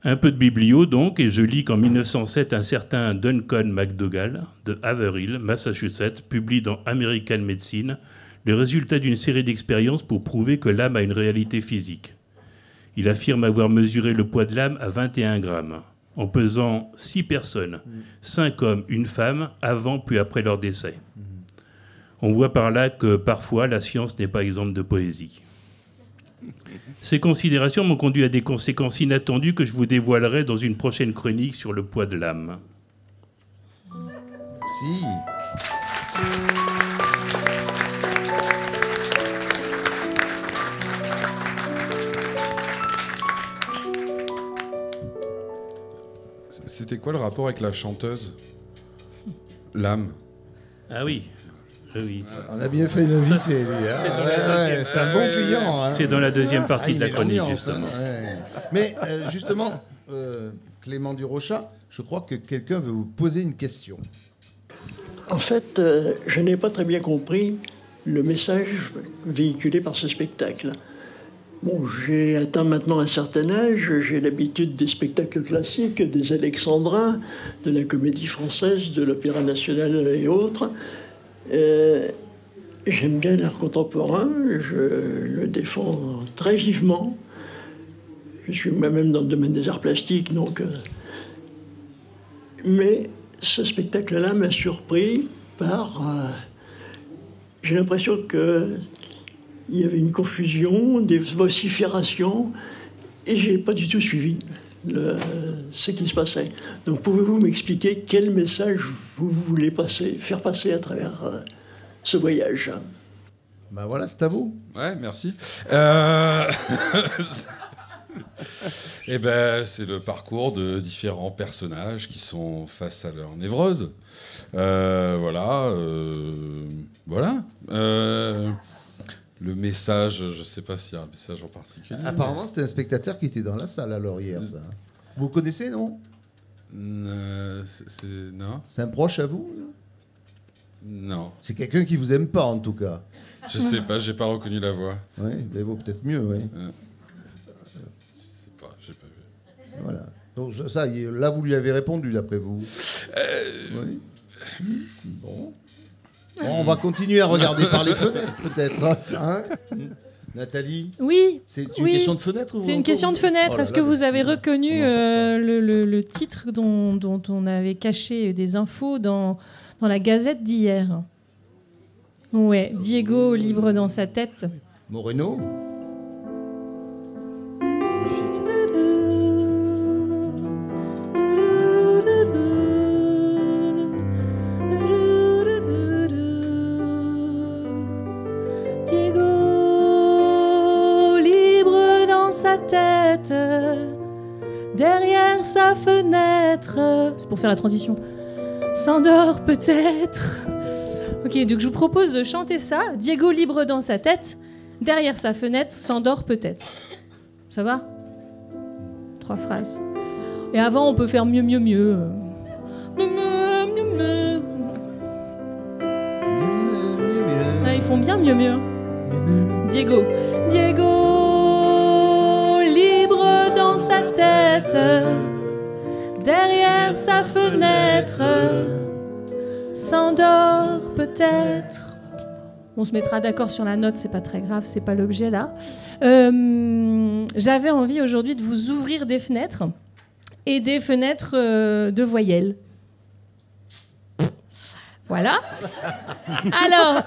Un peu de biblio donc, et je lis qu'en 1907, un certain Duncan McDougall de Haverhill, Massachusetts, publie dans American Medicine le résultat d'une série d'expériences pour prouver que l'âme a une réalité physique. Il affirme avoir mesuré le poids de l'âme à 21 grammes, en pesant 6 personnes, 5 hommes, une femme, avant puis après leur décès. On voit par là que parfois la science n'est pas exempte de poésie. Ces considérations m'ont conduit à des conséquences inattendues que je vous dévoilerai dans une prochaine chronique sur le poids de l'âme. Merci. C'était quoi le rapport avec la chanteuse? L'âme. Ah oui. Oui. On a bien fait l'inviter, lui. Hein. C'est un bon client. Hein. C'est dans la deuxième partie de la chronique, justement. Hein, ouais. Mais justement, Clément Durochat, je crois que quelqu'un veut vous poser une question. En fait, je n'ai pas très bien compris le message véhiculé par ce spectacle. Bon, j'ai atteint maintenant un certain âge, j'ai l'habitude des spectacles classiques, des alexandrins, de la comédie française, de l'opéra national et autres. J'aime bien l'art contemporain, je le défends très vivement. Je suis moi-même dans le domaine des arts plastiques, donc... Mais ce spectacle-là m'a surpris par... j'ai l'impression que... il y avait une confusion, des vociférations, et je n'ai pas du tout suivi ce qui se passait. Donc pouvez-vous m'expliquer quel message vous voulez faire passer à travers ce voyage? Ben voilà, c'est à vous. Ouais, merci. Eh ben, c'est le parcours de différents personnages qui sont face à leur névrose. Voilà. Le message, je ne sais pas s'il y a un message en particulier. Apparemment, c'était un spectateur qui était dans la salle alors hier, ça. Vous connaissez, non? Non. C'est un proche à vous? Non. C'est quelqu'un qui vous aime pas, en tout cas. Je sais pas, j'ai pas reconnu la voix. Oui, mais vaut peut-être mieux, oui. Je sais pas, j'ai pas vu. Voilà. Donc ça, là, vous lui avez répondu, d'après vous. Oui. Bon. Bon, on va continuer à regarder par les fenêtres, peut-être. Hein, Nathalie? Oui. C'est une question de fenêtre? C'est une question de fenêtre. Est-ce que vous avez reconnu le titre dont on avait caché des infos dans la Gazette d'hier? Ouais, Diego libre dans sa tête. Moreno? Tête derrière sa fenêtre, c'est pour faire la transition, s'endort peut-être. Ok, donc je vous propose de chanter ça. Diego libre dans sa tête, derrière sa fenêtre, s'endort peut-être. Ça va? 3 phrases. Et avant, on peut faire mieux. Ah, ils font bien mieux. Diego dans sa tête, derrière sa fenêtre, s'endort peut-être. On se mettra d'accord sur la note, c'est pas très grave, c'est pas l'objet là. J'avais envie aujourd'hui de vous ouvrir des fenêtres et des fenêtres de voyelles. Voilà. Alors,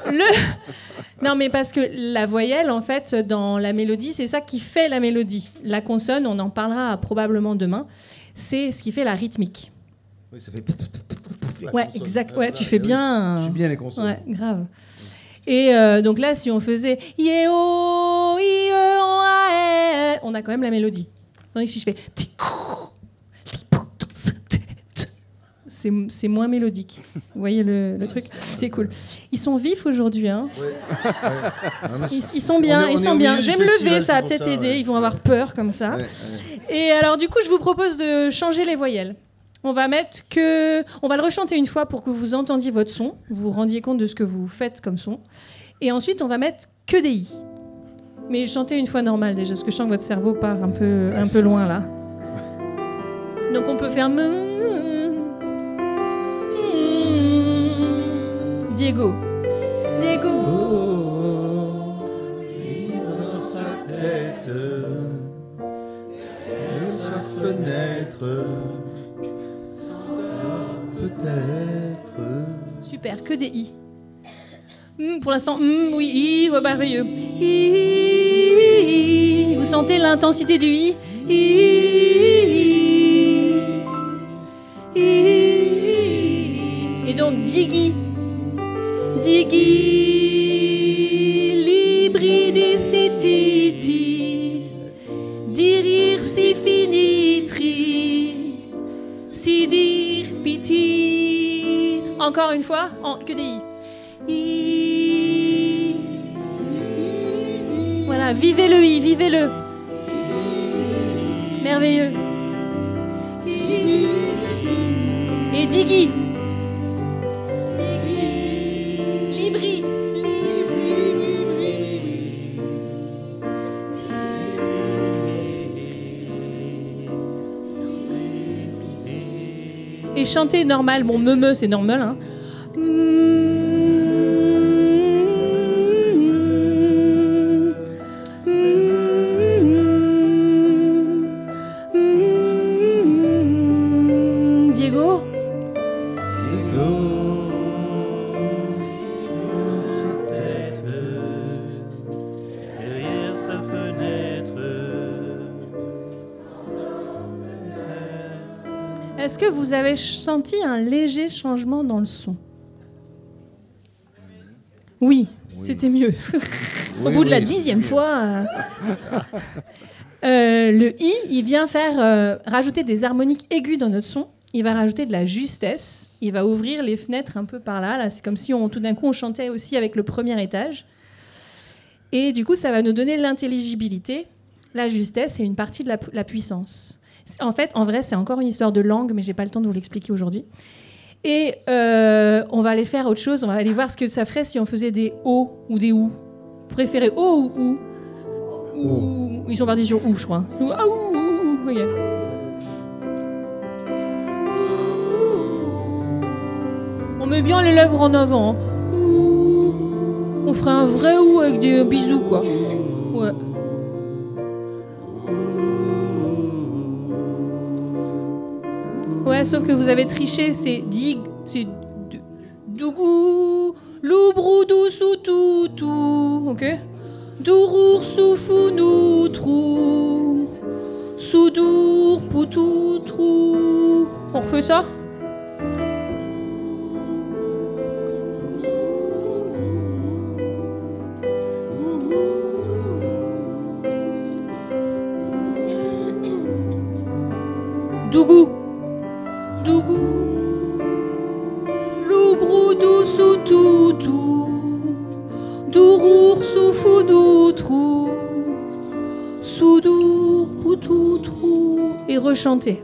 non, mais parce que la voyelle, en fait, dans la mélodie, c'est ça qui fait la mélodie. La consonne, on en parlera probablement demain, c'est ce qui fait la rythmique. Oui, ça fait... Ouais, exact. Ouais, tu fais bien... Je suis bien les consonnes. Ouais, grave. Et donc là, si on faisait... on a quand même la mélodie. Tandis que si je fais... C'est moins mélodique. Vous voyez le truc? C'est cool. Ils sont vifs aujourd'hui. Hein. Ouais. Ils sont bien. Je vais me lever, ça va peut-être aider. Ouais. Ils vont avoir peur comme ça. Ouais. Et alors, du coup, je vous propose de changer les voyelles. On va le rechanter une fois pour que vous entendiez votre son, vous vous rendiez compte de ce que vous faites comme son. Et ensuite, on va mettre que des i. Mais chantez une fois normal déjà, parce que je sens que votre cerveau part un peu loin là. Donc, on peut faire... Diego. Libre dans sa tête, et sa fenêtre, peut-être. Super, que des i. Pour l'instant, oui, i, merveilleux. I, sentez l'intensité du I. Et donc digi. Digi libri dicititi. Dirir si finitri. Si dir petit. Encore une fois, que des I. Voilà, vivez le I, vivez-le. Merveilleux. Et digi. Libri. Et chanter normal, bon, me c'est normal, hein. Diego. Derrière sa fenêtre. Est-ce que vous avez senti un léger changement dans le son? Oui, c'était mieux. Au bout de la 10e fois. Le I, il vient faire rajouter des harmoniques aiguës dans notre son. Il va rajouter de la justesse. Il va ouvrir les fenêtres un peu par là. Là, c'est comme si tout d'un coup on chantait aussi avec le premier étage. Et du coup, ça va nous donner l'intelligibilité, la justesse et une partie de la puissance. En fait, en vrai, c'est encore une histoire de langue, mais j'ai pas le temps de vous l'expliquer aujourd'hui. Et on va aller faire autre chose. On va aller voir ce que ça ferait si on faisait des O ou des OU. Vous préférez O ou OU? Ils sont partis sur OU, je crois. Okay. On met bien les lèvres en avant. On ferait un vrai OU avec des bisous, quoi. Ouais. Ouais, sauf que vous avez triché, c'est dig, c'est dougou, loubrou sou tout, ok? Dourour soufou nou trou, soudour poutou trou. On refait ça? Dougou. Dougou, loubrou sou toutou, dourour soufou nou trou, soudour poutou trou. Et rechanter.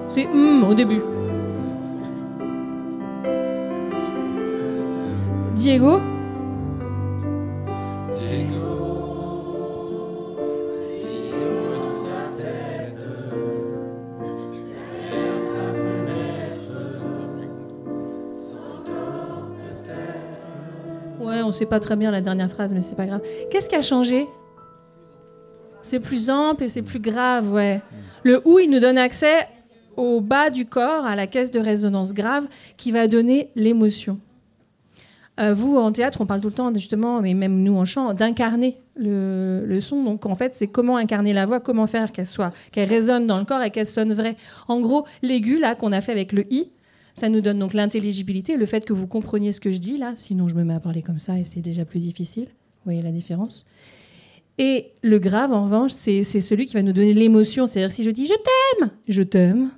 C'est au début. Diego. On sait pas très bien la dernière phrase, mais c'est pas grave. Qu'est-ce qui a changé? C'est plus ample et c'est plus grave, ouais. Le OU, il nous donne accès au bas du corps, à la caisse de résonance grave, qui va donner l'émotion. Vous, en théâtre, on parle tout le temps, justement, mais même nous en chant, d'incarner le son. Donc, en fait, c'est comment incarner la voix, comment faire qu'elle résonne dans le corps et qu'elle sonne vraie. En gros, l'aigu, là, qu'on a fait avec le I, ça nous donne donc l'intelligibilité, le fait que vous compreniez ce que je dis là, sinon je me mets à parler comme ça et c'est déjà plus difficile. Vous voyez la différence? Et le grave, en revanche, c'est celui qui va nous donner l'émotion. C'est-à-dire si je dis « je t'aime », je t'aime.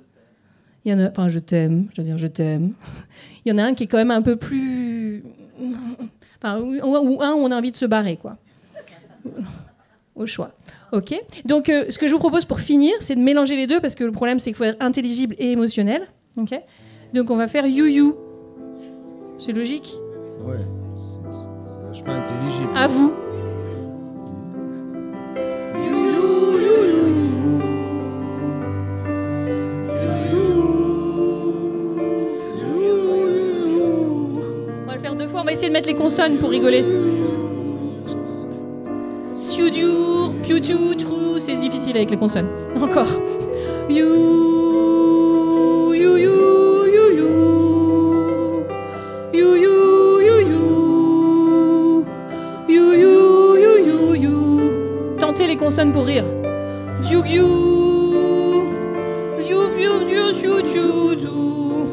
Il y en a, enfin, je t'aime, je veux dire « je t'aime ». Il y en a un qui est quand même un peu plus... Enfin, ou un où on a envie de se barrer, quoi. Au choix. Ok. Donc, ce que je vous propose pour finir, c'est de mélanger les deux parce que le problème, c'est qu'il faut être intelligible et émotionnel. Ok. Donc on va faire you. C'est logique? Ouais, c'est vachement intelligible. À vous. On va le faire 2 fois, on va essayer de mettre les consonnes pour rigoler. Siudur, piutu, trou, c'est difficile avec les consonnes. Encore. You. You. consonnes pour rire. Diou diou. Diou diou diou diou diou diou.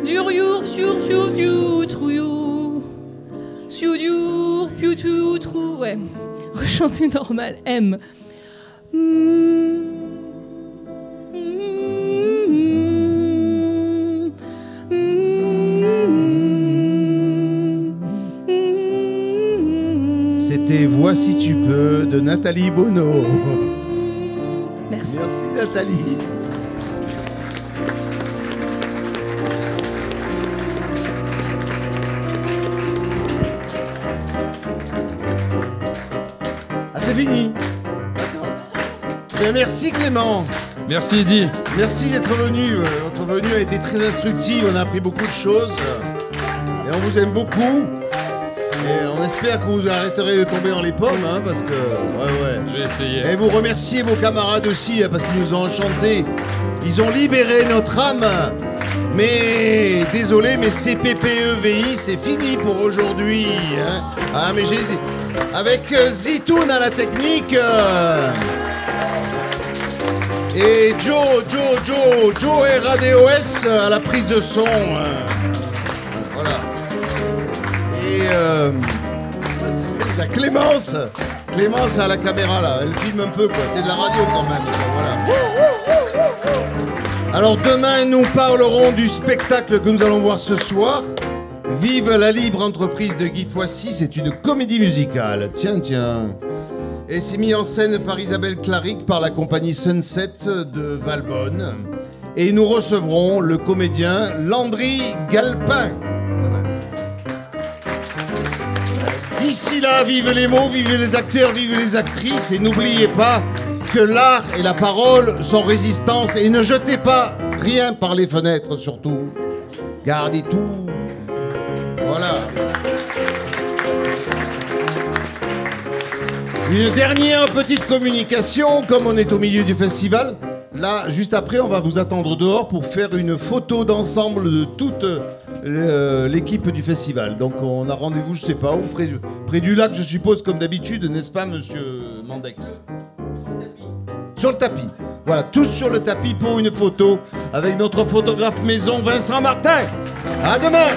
Dur your sur sur diou trouillou. Siou diou piou tou trou. Ouais. Rechanter normal. M. C'était Voici tu peux de Nathalie Bonneau. Merci. Merci Nathalie. Ah, c'est fini. Bien, merci Clément. Merci Eddy. Merci d'être venu. Votre venue a été très instructive. On a appris beaucoup de choses. Et on vous aime beaucoup. Et on espère que vous arrêterez de tomber dans les pommes, hein, parce que... Ouais. Je vais essayer. Et vous remerciez vos camarades aussi, hein, parce qu'ils nous ont enchantés. Ils ont libéré notre âme. Mais désolé, mais CPPEVI, c'est fini pour aujourd'hui. Hein. Ah, mais j'ai... Avec Zitoun à la technique... Et Joe RADOS à la prise de son. Voilà. Et Clémence à la caméra là, elle filme un peu quoi, c'est de la radio quand même. Voilà. Alors demain nous parlerons du spectacle que nous allons voir ce soir. Vive la libre entreprise de Guy Poissy, c'est une comédie musicale. Tiens. Et c'est mis en scène par Isabelle Claric par la compagnie Sunset de Valbonne. Et nous recevrons le comédien Landry Galpin. D'ici là, vive les mots, vive les acteurs, vive les actrices. Et n'oubliez pas que l'art et la parole sont résistance. Et ne jetez pas rien par les fenêtres surtout. Gardez tout. Voilà. Une dernière petite communication, comme on est au milieu du festival. Là, juste après, on va vous attendre dehors pour faire une photo d'ensemble de toute l'équipe du festival. Donc on a rendez-vous, je sais pas où, près du lac, je suppose, comme d'habitude, n'est-ce pas, monsieur Mandex? Sur le tapis. Voilà, tous sur le tapis pour une photo avec notre photographe maison Vincent Martin. À demain.